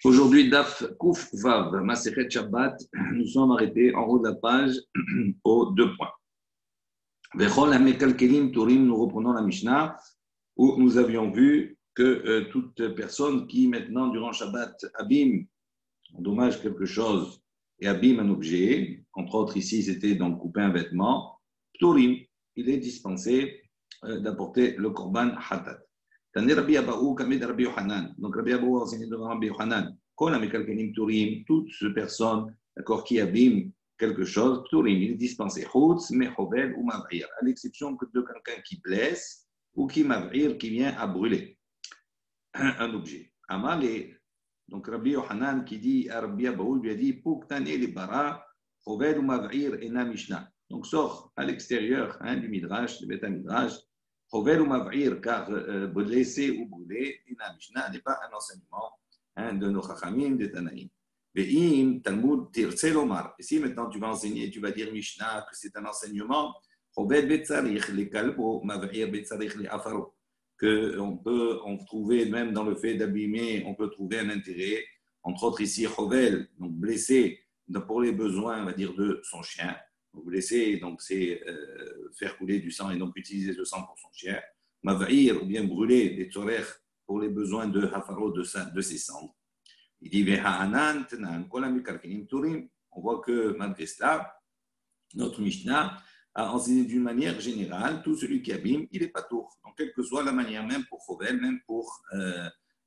Aujourd'hui, Daf Kouf Vav, Masechet Shabbat, nous sommes arrêtés en haut de la page aux 2 points. Vechol Hamekalkelim Turim, nous reprenons la Mishnah où nous avions vu que toute personne qui maintenant, durant Shabbat, abîme, endommage quelque chose et abîme un objet, entre autres ici c'était donc couper un vêtement, Turim, il est dispensé d'apporter le Korban Hatat. Donc Rabbi Abou a enseigné devant Rabbi Yochanan, toute personne qui abîme quelque chose, il est dispensé, à l'exception de quelqu'un qui blesse ou qui mav'ir, qui vient à brûler un objet. Amalé, donc Rabbi Yochanan qui dit à Rabbi Abou lui a dit, donc sort à l'extérieur du Midrash, du Beth Midrash, Chovel ou Mav'ir, car blessé ou brûlé, la Mishnah n'est pas un enseignement de nos Chachamim, des Tanaïm. Ve'im, Talmud, Tirtse Lomar. Et si maintenant tu vas enseigner, tu vas dire Mishnah que c'est un enseignement, Chovel Betzarich, les Kalbo, Mav'ir Betzarich, les Afaro, qu'on peut trouver, même dans le fait d'abîmer, on peut trouver un intérêt, entre autres ici, Chovel, donc blessé pour les besoins, on va dire, de son chien. Donc, blessé, donc c'est faire couler du sang et donc utiliser le sang pour son chien. Mav'ir, ou bien brûler des tzorer pour les besoins de Hafaro, de ses cendres. Il dit Ve'ha'anan, tenan, kolam mikarkenim turim. On voit que malgré cela, notre Mishnah a enseigné d'une manière générale, tout celui qui abîme, il est pas tour. Donc, quelle que soit la manière, même pour Chovel, même pour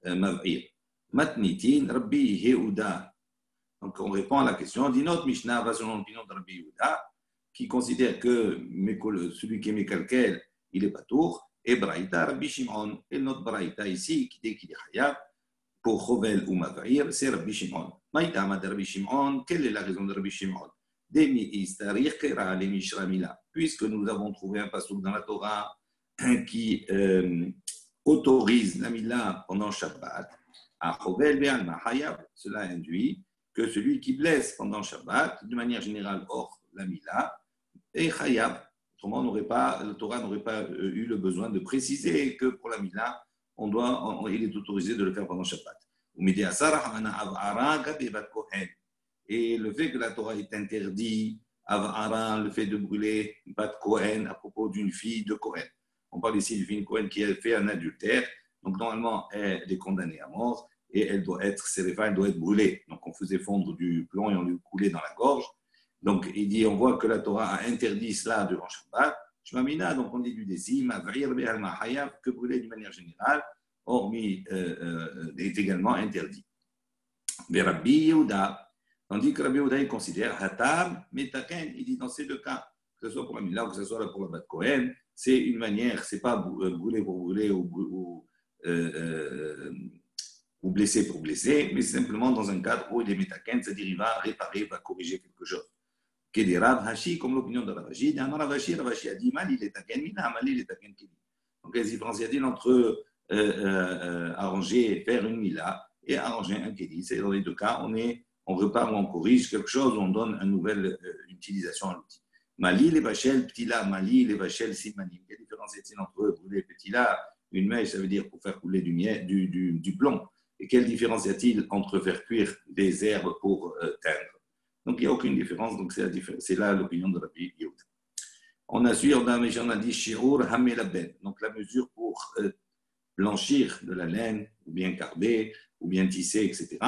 Mav'ir. Matnitin, Rabbi Yehuda. Donc, on répond à la question. On dit notre Mishnah va selon l'opinion de Rabbi Yehuda, qui considère que celui qui est Mekalkel, il est pas tour, et Braïta, Rabbi Shimon. Et notre Braïta ici, qui dit qu'il est Hayab, pour Chovel ou Mav'ir, c'est Rabbi Shimon. Maïta Amad Rabbi Shimon, quelle est la raison de Rabbi Shimon? Puisque nous avons trouvé un passouk dans la Torah qui autorise la Mila pendant Shabbat, à Chovel Be'alma Hayab, cela induit que celui qui blesse pendant Shabbat, de manière générale, hors la Mila, est Chayab. Autrement, la Torah n'aurait pas eu le besoin de préciser que pour la Mila, il est autorisé de le faire pendant Shabbat. Et le fait que la Torah est interdit, le fait de brûler Bat Kohen à propos d'une fille de Kohen. On parle ici d'une fille de Kohen qui a fait un adultère, donc normalement elle est condamnée à mort et elle doit être séréfa, elle doit être brûlée. Donc on faisait fondre du plomb et on lui coulait dans la gorge. Donc il dit, on voit que la Torah a interdit cela durant Shabbat. Shmamina, donc on dit du décim, que brûler d'une manière générale, hormis est également interdit. Mais Rabbi Yehuda, tandis que Rabbi Yehuda il considère Hatam, Metaken, il dit dans ces deux cas, que ce soit pour la Mila ou que ce soit pour la Bat Kohen, c'est une manière, c'est pas brûler pour brûler ou blesser pour blesser, mais simplement dans un cadre où il est Metaken, c'est-à-dire il va réparer, il va corriger quelque chose. Kedi Rav Hashi, comme l'opinion de Rav Hashi, Rav Hashi a dit Mal il est Taken, Mina, Mal il est Taken Kedi. Donc il y a une différence entre arranger, faire une Mila et arranger un Kedi. C'est dans les deux cas, on repart ou on corrige quelque chose, on donne une nouvelle utilisation à l'outil. Mali, les vachel, ptila, Mali, les vachel, simanim. Quelle différence est-il entre brûler ptila, une mèche, ça veut dire pour faire couler du plomb. Et quelle différence y a-t-il entre faire cuire des herbes pour teindre? Donc il n'y a aucune différence, donc c'est là l'opinion de Rabbi Yehuda. On a su, on a dit Shirur Hamelaben, donc la mesure pour blanchir de la laine, ou bien carber, ou bien tisser, etc.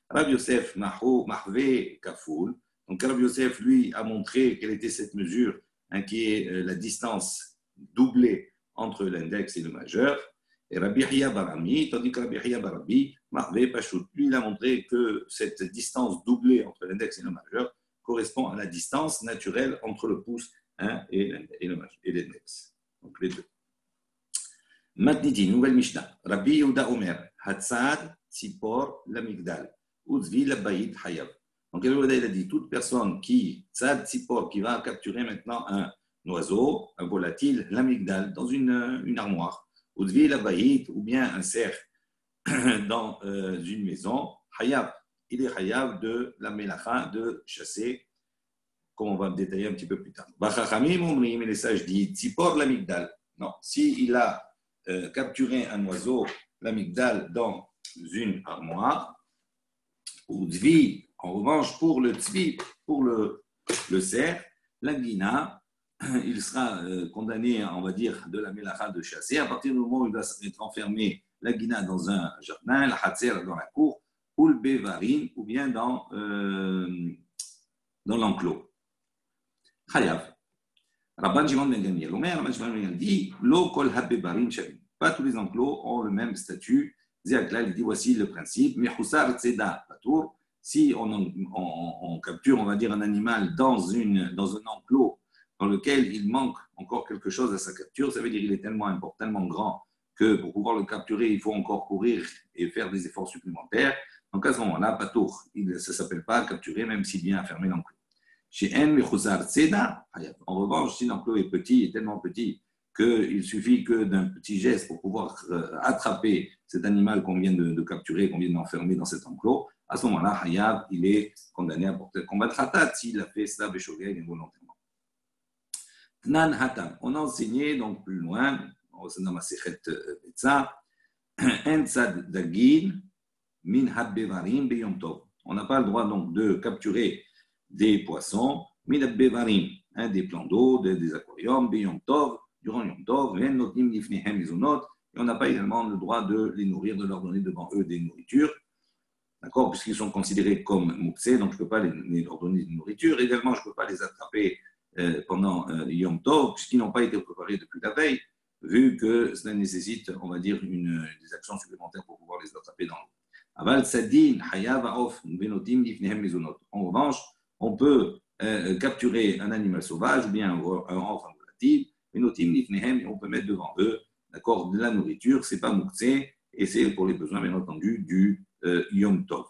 Rabbi Yosef Mahve Kafoul. Donc Rabbi Yosef, lui, a montré quelle était cette mesure, qui est la distance doublée entre l'index et le majeur. Et Rabbi Hiya Barami, tandis que Rabbi Hiya Barami, Mahve Pachout, lui, il a montré que cette distance doublée entre l'index et le majeur correspond à la distance naturelle entre le pouce et l'index. Donc les deux. Matniti, nouvelle Mishnah. Rabbi Yehuda Omer, Hatzad Tzipor Lamigdal. Uzvi Labayit Hayab. Donc, il a dit toute personne qui, Tzad Tzipor, qui va capturer maintenant un oiseau, un volatile, l'amygdale, dans une armoire, Uzvi Labayit, ou bien un cerf dans une maison, Hayab. Il est Hayab de la Melacha, de chasser, comme on va le détailler un petit peu plus tard. Bachachamim Omrim, les sages disent Tzipor l'amygdale. Non, s'il a capturé un oiseau, l'amygdale, dans une armoire, Ou tzvi, en revanche, pour le tzvi, pour le cerf, la guina, il sera condamné, on va dire, de la mélacha de chasser. À partir du moment où il va être enfermé, la guina dans un jardin, la hatzer dans la cour, ou le bevarim, ou bien dans l'enclos. Chayav. Rabban Shimon ben Gamliel. Rabban Shimon ben Gamliel dit, lo kol habebarim shavim. Pas tous les enclos ont le même statut. Zéakla, il dit, voici le principe. Mechusar tzeda patour. Si on capture, on va dire, un animal dans un enclos dans lequel il manque encore quelque chose à sa capture, ça veut dire qu'il est tellement important, tellement grand, que pour pouvoir le capturer, il faut encore courir et faire des efforts supplémentaires. Donc à ce moment-là, patour, ça ne s'appelle pas capturer, même s'il vient à fermer l'enclos. Chez En Mechusar Tzeda, en revanche, si l'enclos est petit, est tellement petit, qu'il suffit que d'un petit geste pour pouvoir attraper cet animal qu'on vient de capturer, qu'on vient d'enfermer dans cet enclos, à ce moment-là, Hayav, il est condamné à porter le combat de Khatat s'il a fait cela Béchogeg involontairement. Tnan Hatam, on a enseigné donc plus loin, dans ma Sechet Betza, En Tzad Dagin, Min Habbevarim Beyom Tov. On n'a pas le droit donc de capturer des poissons, Min Habbevarim, des plans d'eau, des aquariums, Beyom Tov, durant Yom Tov, et on n'a pas également le droit de les nourrir, de leur donner devant eux des nourritures, d'accord, puisqu'ils sont considérés comme mouksés, donc je ne peux pas leur donner de nourriture. Également, je ne peux pas les attraper pendant Yom Tov, puisqu'ils n'ont pas été préparés depuis la veille, vu que cela nécessite, on va dire, des actions supplémentaires pour pouvoir les attraper dans l'eau. Aval Sadin, Hayav, Aof, Benotim, Lifnehem, Mezonot. En revanche, on peut capturer un animal sauvage ou bien un enfant volatile, Benotim, Lifnehem, et on peut mettre devant eux, d'accord, de la nourriture, c'est pas mouksé, et c'est pour les besoins, bien entendu, du Yom Tov.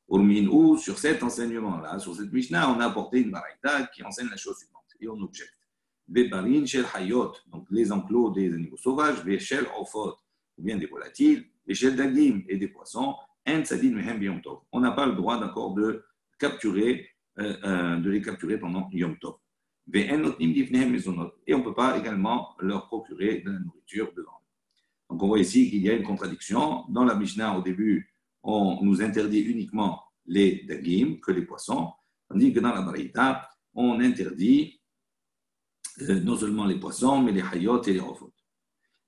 Urmin, sur cet enseignement-là, sur cette Mishnah, on a apporté une baraita qui enseigne la chose suivante, et on objecte. Bebarin shel hayot, donc les enclos des animaux sauvages, shel ofot, ou bien des volatiles, shel dagim et des poissons, en tzadin mehem b'yom tov. On n'a pas le droit d'accord de les capturer pendant Yom Tov. Et on ne peut pas également leur procurer de la nourriture devant eux. Donc on voit ici qu'il y a une contradiction. Dans la Mishnah, au début, on nous interdit uniquement les dagim, que les poissons, tandis que dans la Baraita, on interdit non seulement les poissons, mais les hayot et les rofot.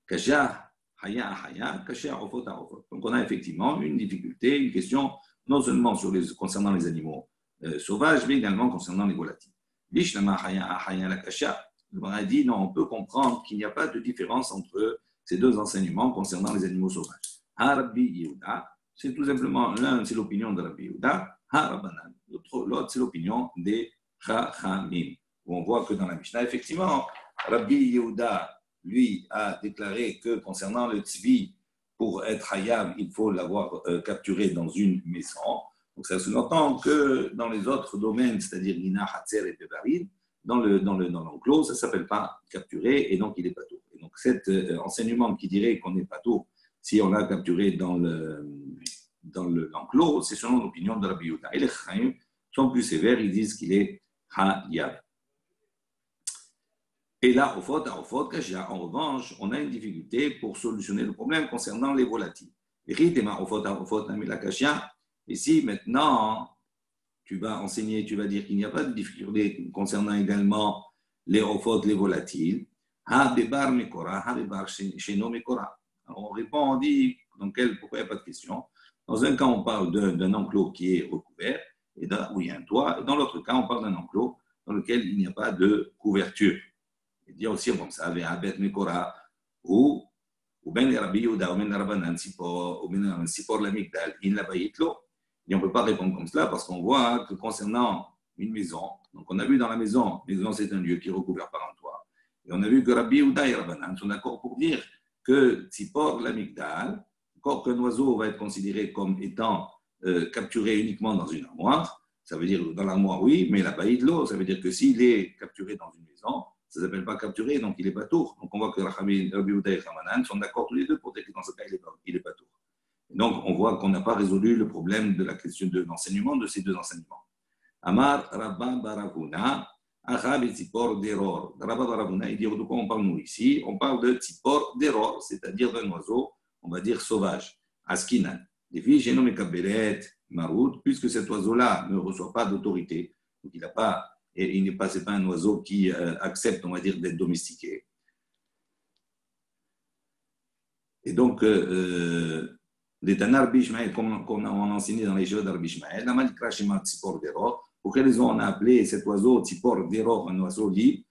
Kasha, haya, haya, kasha, rofot, rofot. Donc on a effectivement une difficulté, une question, non seulement concernant les animaux sauvages, mais également concernant les volatiles. Bishlama, haya, haya, la kasha. On a dit, non, on peut comprendre qu'il n'y a pas de différence entre ces deux enseignements concernant les animaux sauvages. Rabbi Yehuda, c'est tout simplement, l'un c'est l'opinion de Rabbi Yehuda, Rabbanan, l'autre c'est l'opinion des Chachamim. Où on voit que dans la Mishnah, effectivement, Rabbi Yehuda, lui, a déclaré que concernant le tzvi, pour être hayab, il faut l'avoir capturé dans une maison. Donc ça sous-entend que dans les autres domaines, c'est-à-dire Gina, Hatzer et Bevarim, dans l'enclos, ça ne s'appelle pas capturé et donc il n'est pas tout. Et donc cet enseignement qui dirait qu'on n'est pas tout si on l'a capturé dans l'enclos, c'est selon l'opinion de Rabbi Yehuda. Et les Chaim sont plus sévères, ils disent qu'il est hayab. Et là, en revanche, on a une difficulté pour solutionner le problème concernant les volatiles. Et si maintenant, tu vas enseigner, tu vas dire qu'il n'y a pas de difficulté concernant également les ofot, les volatiles, on répond, on dit, pourquoi il n'y a pas de question. Dans un cas, on parle d'un enclos qui est recouvert, où il y a un toit, et dans l'autre cas, on parle d'un enclos dans lequel il n'y a pas de couverture. Il dit aussi comme ça, ou bien Rabbi Yehuda, ou bien Rabbanan, ou bien Sipor la Migdal, il n'a pas eu l'eau. Et on ne peut pas répondre comme cela parce qu'on voit que concernant une maison, donc on a vu dans la maison c'est un lieu qui est recouvert par un toit. Et on a vu que Rabbi Yehuda et Rabbanan sont d'accord pour dire que Sipor la Migdal, encore qu'un oiseau va être considéré comme étant capturé uniquement dans une armoire, ça veut dire dans l'armoire oui, mais il n'a pas eu de l'eau, ça veut dire que s'il est capturé dans une maison, ça ne s'appelle pas capturé, donc il n'est pas tour. Donc on voit que Rabbi Yehuda et Rabbanan sont d'accord tous les deux pour dire que dans ce cas, il n'est pas tour. Donc on voit qu'on n'a pas résolu le problème de la question de l'enseignement de ces deux enseignements. Amar Rabba Baravuna, Achab et Tzipor d'Eror. Rabba Baravuna, il dit de quoi on parle nous ici? On parle de Tzipor d'Eror, c'est-à-dire d'un oiseau, on va dire sauvage, Askinan. Des filles, chez nous, marout, puisque cet oiseau-là ne reçoit pas d'autorité, donc il n'a pas, et il n'est pas, c'est pas un oiseau qui accepte, on va dire, d'être domestiqué. Et donc, les Tanar Bishmael, comme on a enseigné dans les jeux d'Arbi Ishmael, la Malik Rashima Tzipor Dero, pour quelle raison on a appelé cet oiseau Tzipor Dero un oiseau libre,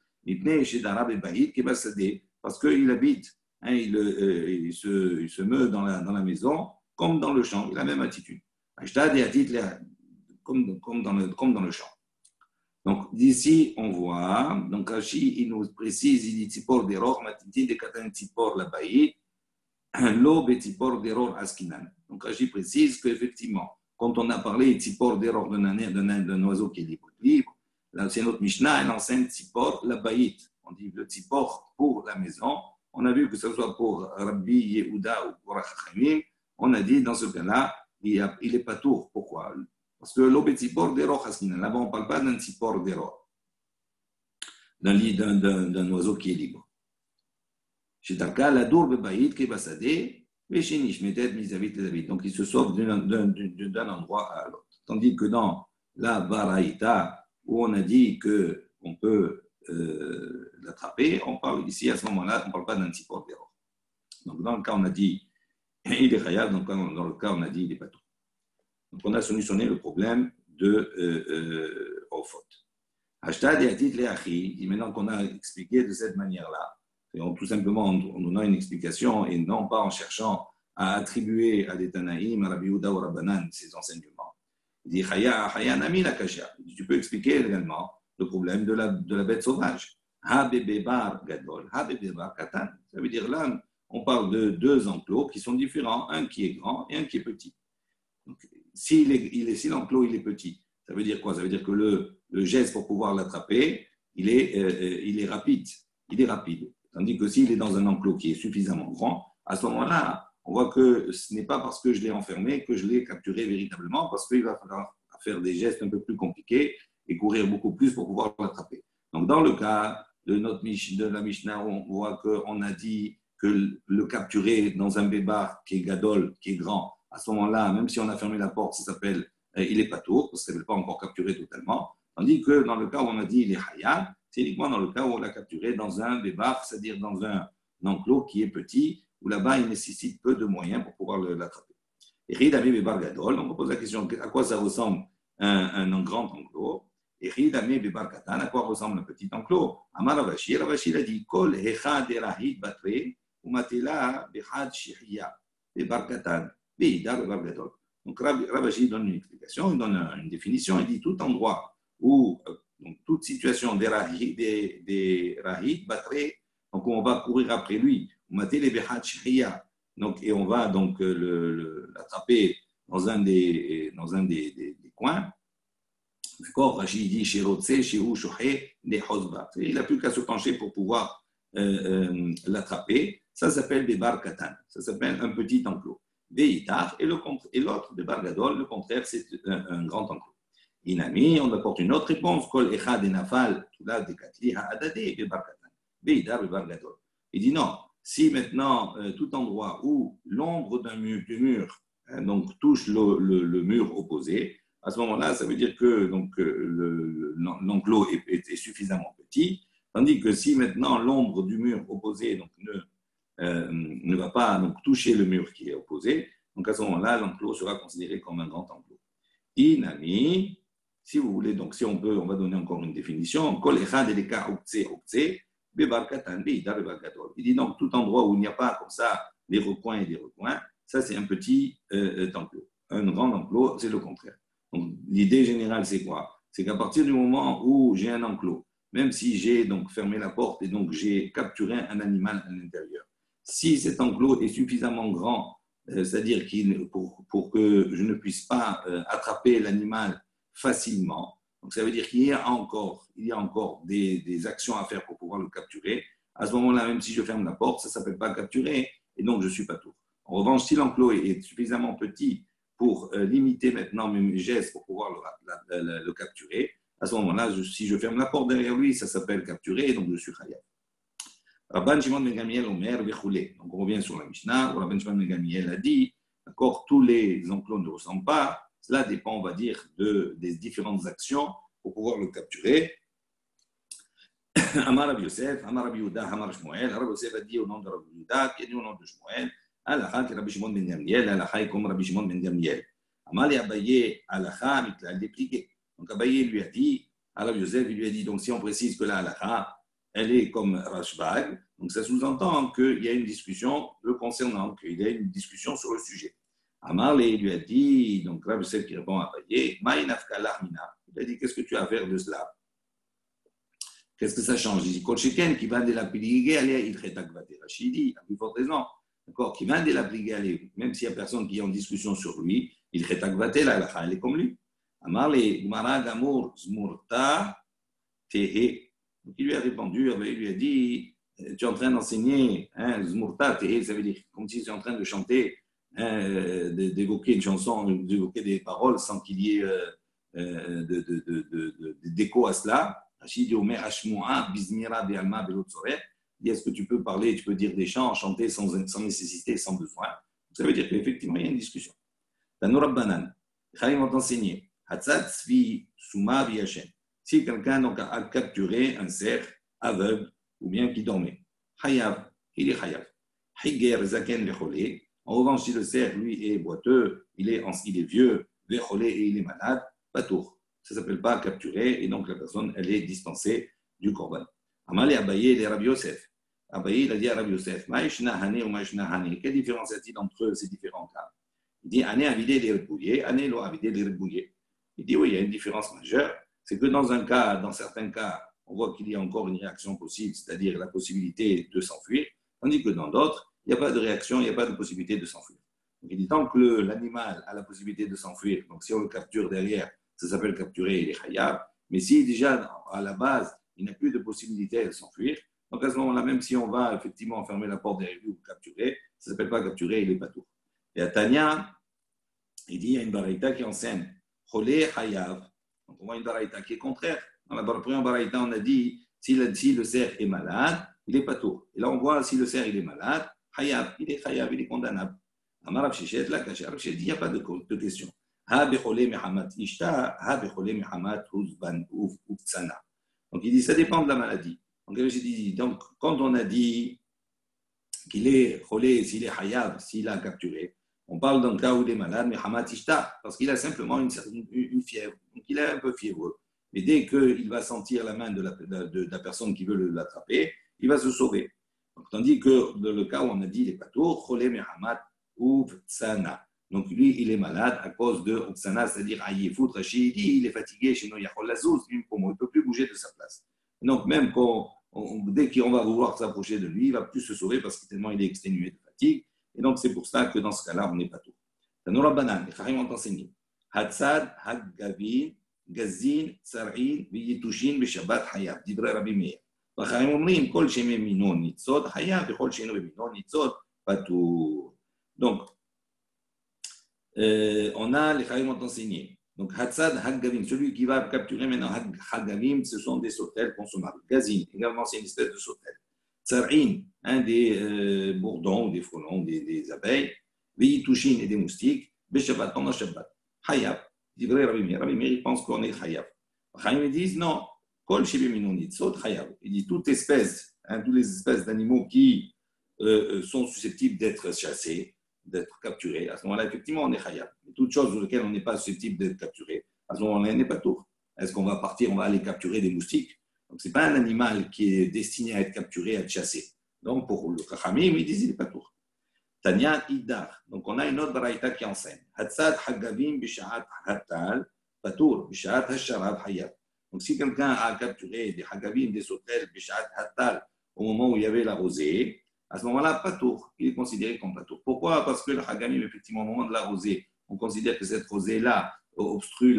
parce qu'il habite, hein, il se meut dans la maison comme dans le champ, il a la même attitude. Comme dans le champ. Donc, d'ici, on voit, donc Rashi, il nous précise, il dit Tzipor Dero, Matiti de Katan Tzipor la Baït, l'eau Tzipor Dero Askinan. Donc, Rashi précise qu'effectivement, quand on a parlé Tzipor Dero d'un oiseau qui est libre, là, c'est notre Mishnah, elle enseigne Tzipor la Baït. On dit le Tzipor pour la maison. On a vu que ce soit pour Rabbi Yehuda ou pour Chachamim, on a dit dans ce cas-là, il est pas tour. Pourquoi? Parce que l'eau Tzipor Dero Askinan. Là-bas, on ne parle pas d'un Tzipor Dero, d'un oiseau qui est libre. Chez Darka, la dour bebaïd qui va s'aider, mais chez Nishmetet, misavit les habits. Donc, il se sauve d'un endroit à l'autre. Tandis que dans la Baraïta, où on a dit qu'on peut l'attraper, on parle ici, à ce moment-là, on ne parle pas d'un Tzipor Dero. Donc, dans le cas, on a dit, il est khayab, donc dans le cas, on a dit, il est pas tout. Donc, on a solutionné le problème aux fautes. Hashtag et atit leachi, maintenant qu'on a expliqué de cette manière-là, tout simplement en donnant une explication et non pas en cherchant à attribuer à des Tanaïm, à Rabbi Yehuda ou Rabbanan ces enseignements. Il dit Chaya Nami la Kasha. Tu peux expliquer également le problème de la bête sauvage. Ha bébé bar gadol, ha bébé bar katan. Ça veut dire là, on parle de deux enclos qui sont différents, un qui est grand et un qui est petit. Donc, si l'enclos il est petit, ça veut dire quoi? Ça veut dire que le geste pour pouvoir l'attraper, il est rapide. Il est rapide. Tandis que s'il est dans un enclos qui est suffisamment grand, à ce moment-là, on voit que ce n'est pas parce que je l'ai enfermé que je l'ai capturé véritablement, parce qu'il va falloir faire des gestes un peu plus compliqués et courir beaucoup plus pour pouvoir l'attraper. Donc, dans le cas de la Mishnah, on voit qu'on a dit que le capturer dans un bébar qui est gadol, qui est grand, à ce moment-là, même si on a fermé la porte, ça s'appelle il est pas tour, parce qu'il n'est pas encore capturé totalement. Tandis que dans le cas où on a dit il est hayat, c'est uniquement dans le cas où on l'a capturé dans un bébar, c'est-à-dire dans un enclos qui est petit, où là-bas il nécessite peu de moyens pour pouvoir l'attraper. Et Ridami Bébar Gadol, on pose la question à quoi ça ressemble un grand enclos. Et Ridami Bébar Katan, à quoi ressemble un petit enclos. Amar Ravashi a dit Kol Echad Erahid Batre, Umatela Behad Shihya, Bébar Katan, Beida Bébar Gadol. Donc Ravashi donne une explication, il donne une définition, il dit tout endroit où, donc toute situation des rahid, batre, donc on va courir après lui, donc, et on va donc l'attraper dans un des coins. Rachid dit il n'a plus qu'à se pencher pour pouvoir l'attraper. Ça s'appelle des bar katan, ça s'appelle un petit enclos. Et l'autre, des bar gadol, le contraire, c'est un grand enclos. Inami, on apporte une autre réponse. Il dit non, si maintenant tout endroit où l'ombre du mur donc, touche le mur opposé, à ce moment-là, ça veut dire que l'enclos est suffisamment petit, tandis que si maintenant l'ombre du mur opposé donc, ne va pas donc, toucher le mur qui est opposé, donc à ce moment-là, l'enclos sera considéré comme un grand enclos. Inami, si vous voulez, donc si on peut, on va donner encore une définition. Il dit donc tout endroit où il n'y a pas comme ça des recoins et des recoins, ça c'est un petit enclos. Un grand enclos, c'est le contraire. Donc l'idée générale c'est quoi? C'est qu'à partir du moment où j'ai un enclos, même si j'ai donc fermé la porte et donc j'ai capturé un animal à l'intérieur, si cet enclos est suffisamment grand, c'est-à-dire pour que je ne puisse pas attraper l'animal facilement. Donc, ça veut dire qu'il y a encore des actions à faire pour pouvoir le capturer. À ce moment-là, même si je ferme la porte, ça ne s'appelle pas capturer et donc je ne suis pas tout. En revanche, si l'enclos est suffisamment petit pour limiter maintenant mes gestes pour pouvoir le capturer, à ce moment-là, si je ferme la porte derrière lui, ça s'appelle capturer et donc je suis khayab. Rabban Shimon ben Gamiel Omer Bechoulé. Donc on revient sur la Mishnah où Rabban Shimon ben Gamiel a dit d'accord, tous les enclos ne ressemblent pas. Cela dépend, on va dire, des différentes actions pour pouvoir le capturer. Amar Rabbi Yosef, Amar Rabbi Yehuda, Amar Shmuel. Rabbi Yosef a dit au nom de Rabbi Yehuda, qui a dit au nom de Shmuel, Alacha qui Rabbi Shimon ben Gamliel, Alacha est comme Rabbi Shimon ben Gamliel. Amar et Abaye, Alacha, il l'a dépliqué. Donc Abaye lui a dit, à Rabbi Yosef, il lui a dit, donc si on précise que la Alacha, elle est comme Rashbag, donc ça sous-entend qu'il y a une discussion le concernant, qu'il y a une discussion sur le sujet. Amar lui a dit, donc Rabbi Yosef qui répond à Abaye, Ma'inafka lahmina. Il a dit, qu'est-ce que tu as à faire de cela? Qu'est-ce que ça change? Il dit, Kolcheken, qui va de la pliger, allez, il rétagvate. Rachidi, à plus forte raison. D'accord? Qui va de la pliger, allez, même s'il n'y a personne qui est en discussion sur lui, il rétagvate, là, elle est comme lui. Amarle, Gumara, Gamour, Zmurta, Tehe. Donc il lui a répondu, il lui a dit, tu es en train d'enseigner, hein, Zmurta, Tehe, ça veut dire comme si tu es en train de chanter, hein, d'évoquer une chanson, d'évoquer des paroles sans qu'il y ait d'écho à cela. Est-ce que tu peux parler, tu peux dire des chants, chanter sans nécessité, sans besoin? Ça veut dire qu'effectivement, il y a une discussion. Tanur Rabbanan, Chaim vont enseigner. Si quelqu'un donc, a capturé un cerf aveugle ou bien qui dormait, Hayav, il est Hayav. Higer Zaken Vecholé. En revanche, si le cerf, lui, est boiteux, il est vieux, Vecholé et il est malade, Patour. Ça ne s'appelle pas capturer, et donc la personne, elle est dispensée du korban. Amal et Abaye, les Rabbi Yosef. Abaye, il a dit à Rabbi Yosef, Maïshna Hané ou Maïshna Hané. Quelle différence y a-t-il entre ces différents cas? Il dit, Hané a vidé les rébouillés, Hané l'a vidé les rébouillés. Il dit, oui, il y a une différence majeure. C'est que dans certains cas, on voit qu'il y a encore une réaction possible, c'est-à-dire la possibilité de s'enfuir, tandis que dans d'autres, il n'y a pas de réaction, il n'y a pas de possibilité de s'enfuir. Donc il dit, tant que l'animal a la possibilité de s'enfuir, donc si on le capture derrière, ça s'appelle capturer, il est khayab. Mais si déjà, à la base, il n'a plus de possibilité de s'enfuir, donc à ce moment-là, même si on va effectivement fermer la porte derrière lui ou capturer, ça ne s'appelle pas capturer, il est pas tout. Et à Tanya, il dit, il y a une baraïta qui enseigne, cholé khayab. Donc on voit une baraïta qui est contraire. Dans la première baraïta, on a dit, si le cerf est malade, il est pas tout. Et là, on voit, si le cerf il est malade, khayab, il est condamnable. Amarav Shichet, là, Kachar Shichet, il n'y a pas de question. Donc il dit, ça dépend de la maladie. Donc quand on a dit qu'il est cholé, s'il est hayab, s'il a capturé, on parle d'un cas où il est malade, mais hamat ishta, parce qu'il a simplement une fièvre. Donc il est un peu fiévreux. Mais dès qu'il va sentir la main de la personne qui veut l'attraper, il va se sauver. Donc, tandis que dans le cas où on a dit, il est pas tout, cholé, mais hamat ou tsana. Donc lui, il est malade à cause de Oksana, c'est-à-dire Aïefout, Rachidi, il est fatigué chez nous, Yachol Lazouz, il ne peut plus bouger de sa place. Donc même dès qu'on va vouloir s'approcher de lui, il ne va plus se sauver parce que tellement il est exténué de fatigue. Et donc c'est pour ça que dans ce cas-là, on n'est pas tout. Tanura Banan, les Charim ont enseigné. Hatzad, Haggavin, Gazin, Sar'in, Viyitushin, Beshabbat, Hayab, Divrei Rabbi Meir. והחיים אומרים, כל שמי מינו ניצוד, חייב, וכל שאינו במינו ניצוד, פטור. Donc, on a les Chaim ont enseigné. Donc, Hatzad, Haggavim, celui qui va capturer maintenant Haggavim, ce sont des sautelles consommables. Gazin, également, c'est une espèce de sautelle. Tsar'in, des bourdons, des frelons, des abeilles. Veyitushin et des moustiques. Beshabbat, pendant Shabbat. Hayab, Divrei Rabbi Meir. Rabbi Meir, il pense qu'on est Hayab. Chaim disent non. Kol Shebeminon Nitzot, Hayab. Il dit toutes les espèces d'animaux qui sont susceptibles d'être chassés, d'être capturé. À ce moment-là, effectivement, on est khayab. Mais toute chose sur laquelle on n'est pas susceptible d'être capturé, à ce moment-là, on n'est pas tour. Est-ce qu'on va partir, on va aller capturer des moustiques? Donc, ce n'est pas un animal qui est destiné à être capturé, à être chassé. Donc, pour le Chachamim, ils disent il n'est pas tour. Tanya Idar. Donc, on a une autre baraïta qui enseigne. Hatzad Haggavim Bishaat Hatal, Patour, Bishaat Hasharab Hayab. Donc, si quelqu'un a capturé des Haggavim, des sautelles, Bishaat Hatal, au moment où il y avait la rosée, à ce moment-là, patour, il est considéré comme patour. Pourquoi? Parce que le Hagamim, effectivement, au moment de la rosée, on considère que cette rosée-là obstrue,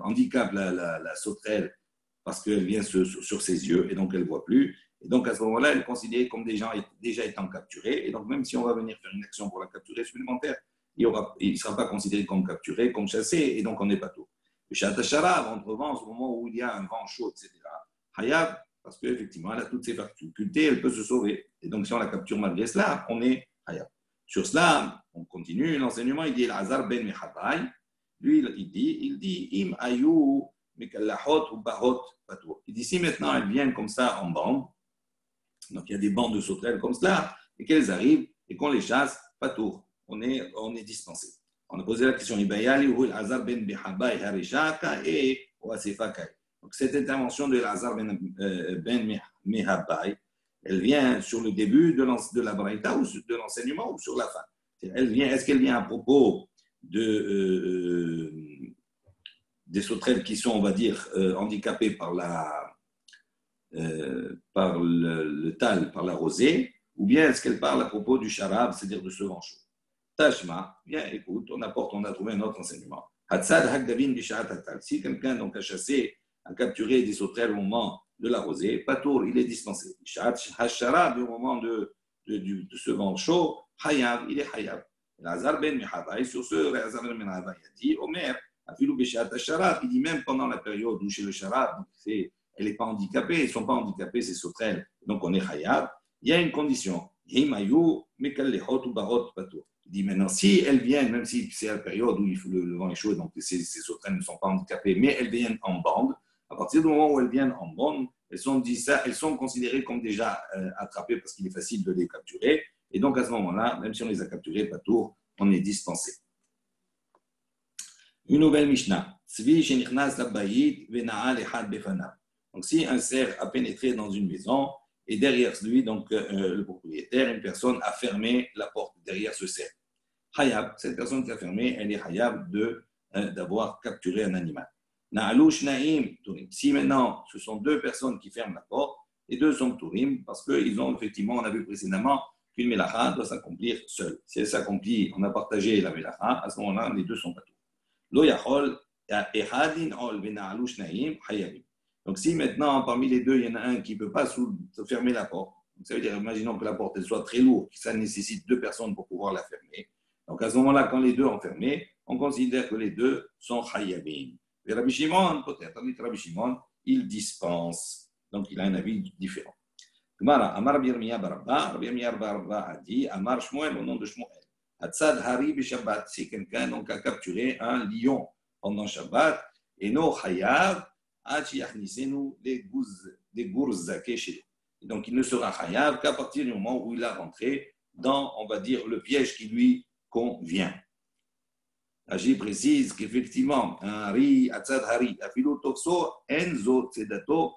handicape la sauterelle parce qu'elle vient sur ses yeux et donc elle ne voit plus. Et donc à ce moment-là, elle est considérée comme déjà étant capturée. Et donc même si on va venir faire une action pour la capturer supplémentaire, il ne sera pas considéré comme capturé, comme chassé, et donc on n'est pas tout. Le Shatashara, en revanche, au moment où il y a un vent chaud, etc., Hayab, parce qu'effectivement, elle a toutes ses facultés, elle peut se sauver. Et donc, si on la capture malgré cela, on est hayab. Sur cela, on continue, l'enseignement, il dit Al-Azar ben Mihabai, lui, il dit Im ayou mikallahot ou bahot patour. Il dit si maintenant elles viennent comme ça en bande, donc il y a des bandes de sauterelles comme cela, et qu'elles arrivent et qu'on les chasse, patour, on est dispensé. On a posé la question Ibayali ou Al-Azar ben Mihabai harishaka et Oasifakai. Donc cette intervention de Al-Azar ben Mihabai, elle vient sur le début de la Braïta ou de l'enseignement ou sur la fin. Est-ce qu'elle vient à propos des sauterelles qui sont, on va dire, handicapées par le tal, par la rosée, ou bien est-ce qu'elle parle à propos du charab, c'est-à-dire de ce vent chaud? Tashma, bien écoute, on a trouvé un autre enseignement. Si quelqu'un donc a chassé, a capturé des sauterelles au moment de la rosée, Patour, il est dispensé. Hacharab, au moment de ce vent chaud, Hayab, il est Hayab. L'Azar ben Mihabai, sur ce, l'Azar ben Mihabai a dit, Omer, Afilou Beshat Hacharab, il dit même pendant la période où chez le Charab, elle n'est pas handicapée, ils ne sont pas handicapés, ces sauterelles, donc on est Hayab, il y a une condition. Himayou, Mekallehot ou Barot Patour. Il dit maintenant, si elles viennent, même si c'est la période où le vent est chaud, donc ces sauterelles ne sont pas handicapées, mais elles viennent en bande, à partir du moment où elles viennent en bande, elles sont considérées comme déjà attrapées parce qu'il est facile de les capturer. Et donc à ce moment-là, même si on les a capturées, pas tout, on est dispensé. Une nouvelle Mishnah. Donc si un cerf a pénétré dans une maison et derrière lui, donc le propriétaire, une personne a fermé la porte derrière ce cerf. Hayab, cette personne qui a fermé, elle est hayab d'avoir capturé un animal. Na'alouch Naïm Tourim. Si maintenant ce sont deux personnes qui ferment la porte, les deux sont Tourim parce qu'ils ont effectivement, on a vu précédemment qu'une Melacha doit s'accomplir seule. Si elle s'accomplit, on a partagé la Melacha, à ce moment-là, les deux sont pas Tourim. Lo Yachol, Ehadin Ol Bena'alouch Naïm Hayabim. Donc si maintenant, parmi les deux, il y en a un qui ne peut pas fermer la porte, donc ça veut dire, imaginons que la porte elle soit très lourde, que ça nécessite deux personnes pour pouvoir la fermer. Donc à ce moment-là, quand les deux ont fermé, on considère que les deux sont Hayabim. Et Rabbi Shimon, peut-être, Rabbi Shimon, il dispense. Donc, il a un avis différent. Amar Rabbi Yirmiyah Barabba a dit, Amar Shmuel, au nom de Shmuel. Hatzad Hari B'Shabbat, si quelqu'un donc a capturé un lion pendant Shabbat, et no Hayav, Hachi Yachnisenu, des Gourzake chez lui. Donc, il ne sera Hayav qu'à partir du moment où il a rentré dans, on va dire, le piège qui lui convient. Agi précise qu'effectivement, un hari, atzad hari, afilo tofso, enzo tzedato,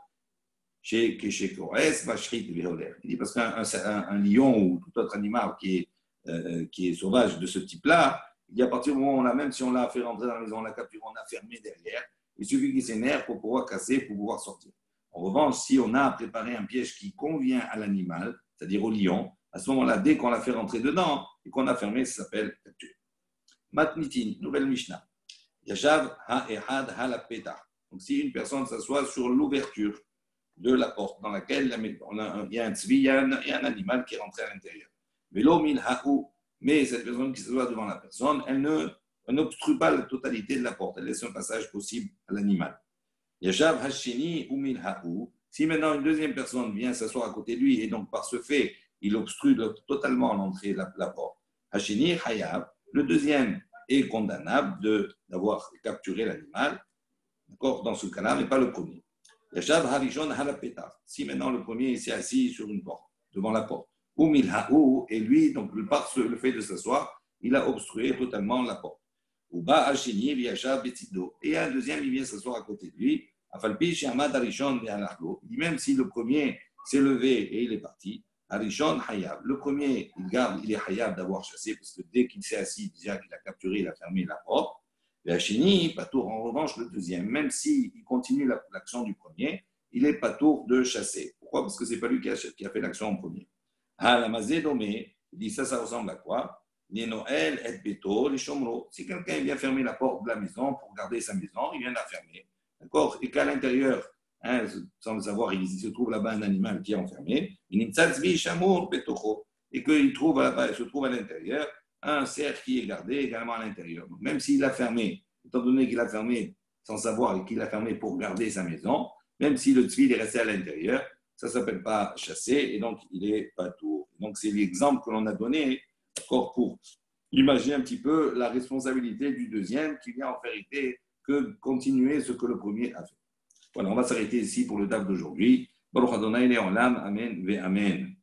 chez Kores, vachrit viholer. Il dit parce qu'un lion ou tout autre animal qui est sauvage de ce type-là, il dit à partir du moment où on l'a, même si on l'a fait rentrer dans la maison, on l'a capturé, on l'a fermé derrière, il suffit qu'il s'énerve pour pouvoir casser, pour pouvoir sortir. En revanche, si on a préparé un piège qui convient à l'animal, c'est-à-dire au lion, à ce moment-là, dès qu'on l'a fait rentrer dedans et qu'on a fermé, ça s'appelle capture. Matnitin, nouvelle Mishnah. Yashav ha'ehad halapeta. Donc, si une personne s'assoit sur l'ouverture de la porte dans laquelle il y a un tzvi, il y a un animal qui est rentré à l'intérieur. Mais cette personne qui s'assoit devant la personne, elle n'obstrue pas la totalité de la porte. Elle laisse un passage possible à l'animal. Yashav hasheni umin ha'u. Si maintenant une deuxième personne vient s'asseoir à côté de lui et donc par ce fait, il obstrue totalement l'entrée de la porte. Hasheni hayav. Le deuxième est condamnable d'avoir capturé l'animal, d'accord, dans ce cas-là, mais pas le premier. Yashav harishon halapeta. Si maintenant le premier s'est assis sur une porte, devant la porte, et lui, donc par le fait de s'asseoir, il a obstrué totalement la porte. Uba hashini yashav betido. Et un deuxième, il vient s'asseoir à côté de lui. Afalpi shamad harishon ve'alachlo. Même si le premier s'est levé et il est parti, Harishon Hayab. Le premier, il est Hayab d'avoir chassé parce que dès qu'il s'est assis, déjà qu'il a capturé, il a fermé la porte. Et Hachini, Patour, en revanche, le deuxième, même s'il continue l'action du premier, il est Patour de chasser. Pourquoi? Parce que ce n'est pas lui qui a fait l'action en premier. Ah, la Mazé Domé, il dit ça ressemble à quoi? Les Noël, et Beto, les Chomro. Si quelqu'un vient fermer la porte de la maison pour garder sa maison, il vient la fermer. D'accord? Et qu'à l'intérieur, sans le savoir, il se trouve là-bas un animal qui est enfermé, et qu'il se trouve à l'intérieur un cerf qui est gardé également à l'intérieur. Donc, même s'il l'a fermé, étant donné qu'il l'a fermé sans savoir et qu'il l'a fermé pour garder sa maison, même si le tzvi est resté à l'intérieur, ça ne s'appelle pas chasser et donc il est pas tout. Donc c'est l'exemple que l'on a donné D'accord, pour imaginer un petit peu la responsabilité du deuxième qui vient en vérité que continuer ce que le premier a fait. Voilà, on va s'arrêter ici pour le DAF d'aujourd'hui. Baruch Adonai Le'olam, Amen ve Amen.